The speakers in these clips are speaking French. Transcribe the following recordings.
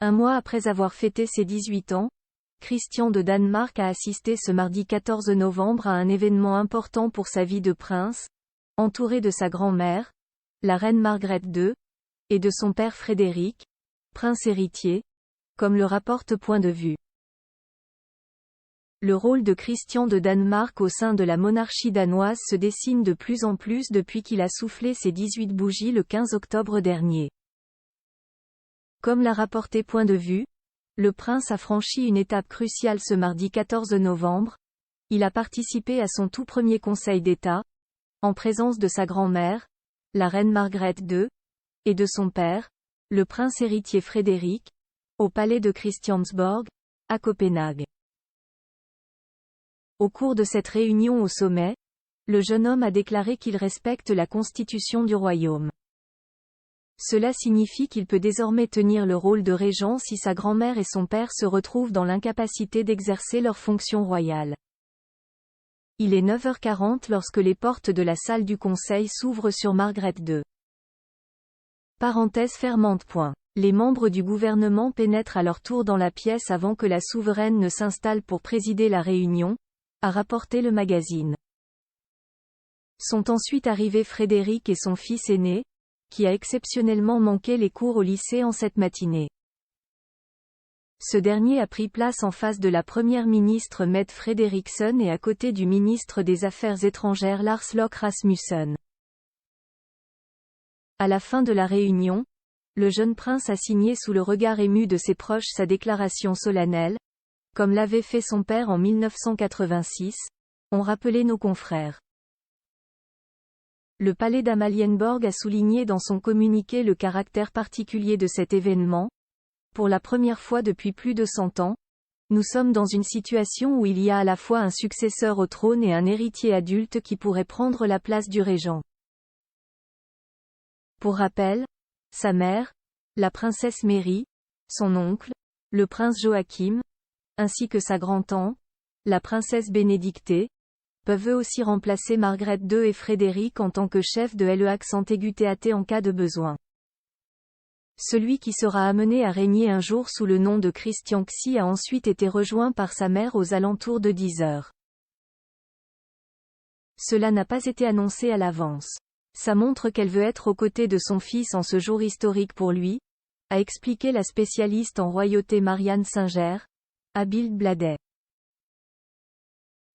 Un mois après avoir fêté ses 18 ans, Christian de Danemark a assisté ce mardi 14 novembre à un événement important pour sa vie de prince, entouré de sa grand-mère, la reine Margrethe II, et de son père Frédéric, prince héritier, comme le rapporte Point de vue. Le rôle de Christian de Danemark au sein de la monarchie danoise se dessine de plus en plus depuis qu'il a soufflé ses 18 bougies le 15 octobre dernier. Comme l'a rapporté Point de vue, le prince a franchi une étape cruciale ce mardi 14 novembre. Il a participé à son tout premier conseil d'État, en présence de sa grand-mère, la reine Margrethe II, et de son père, le prince héritier Frédéric, au palais de Christiansborg, à Copenhague. Au cours de cette réunion au sommet, le jeune homme a déclaré qu'il respecte la constitution du royaume. Cela signifie qu'il peut désormais tenir le rôle de régent si sa grand-mère et son père se retrouvent dans l'incapacité d'exercer leurs fonctions royales. Il est 9h40 lorsque les portes de la salle du conseil s'ouvrent sur Margrethe II. Parenthèse fermante. Les membres du gouvernement pénètrent à leur tour dans la pièce avant que la souveraine ne s'installe pour présider la réunion, a rapporté le magazine. Sont ensuite arrivés Frédéric et son fils aîné, qui a exceptionnellement manqué les cours au lycée en cette matinée. Ce dernier a pris place en face de la première ministre Mette Frederiksen et à côté du ministre des Affaires étrangères Lars Løkke Rasmussen. À la fin de la réunion, le jeune prince a signé sous le regard ému de ses proches sa déclaration solennelle, comme l'avait fait son père en 1986, ont rappelé nos confrères. Le palais d'Amalienborg a souligné dans son communiqué le caractère particulier de cet événement. Pour la première fois depuis plus de 100 ans, nous sommes dans une situation où il y a à la fois un successeur au trône et un héritier adulte qui pourrait prendre la place du régent. Pour rappel, sa mère, la princesse Mary, son oncle, le prince Joachim, ainsi que sa grand-tante, la princesse Bénédictée, peuvent eux aussi remplacer Margrethe II et Frédéric en tant que chef de l'Accent-aigu-théâté en cas de besoin. Celui qui sera amené à régner un jour sous le nom de Christian Xi a ensuite été rejoint par sa mère aux alentours de 10 heures. Cela n'a pas été annoncé à l'avance. Ça montre qu'elle veut être aux côtés de son fils en ce jour historique pour lui, a expliqué la spécialiste en royauté Marianne Singer, à Bild Bladet.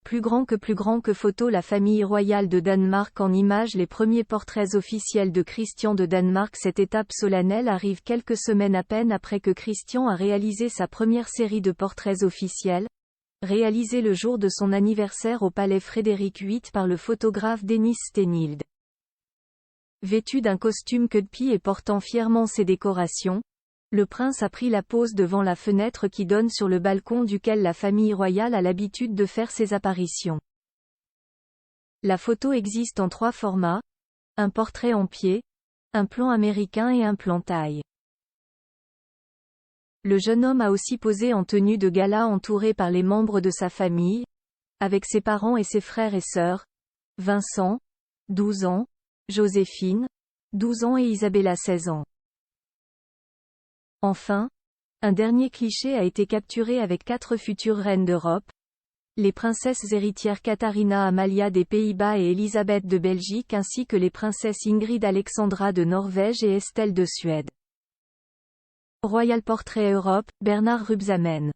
Plus grand que photo. La famille royale de Danemark en images. Les premiers portraits officiels de Christian de Danemark. Cette étape solennelle arrive quelques semaines à peine après que Christian a réalisé sa première série de portraits officiels, réalisée le jour de son anniversaire au palais Frédéric VIII par le photographe Dennis Stenild. Vêtu d'un costume queue-de-pie et portant fièrement ses décorations, le prince a pris la pose devant la fenêtre qui donne sur le balcon duquel la famille royale a l'habitude de faire ses apparitions. La photo existe en 3 formats, un portrait en pied, un plan américain et un plan taille. Le jeune homme a aussi posé en tenue de gala entouré par les membres de sa famille, avec ses parents et ses frères et sœurs, Vincent, 12 ans, Joséphine, 12 ans et Isabella 16 ans. Enfin, un dernier cliché a été capturé avec 4 futures reines d'Europe, les princesses héritières Katharina Amalia des Pays-Bas et Elisabeth de Belgique ainsi que les princesses Ingrid Alexandra de Norvège et Estelle de Suède. Royal Portrait Europe, Bernard Rubsamen.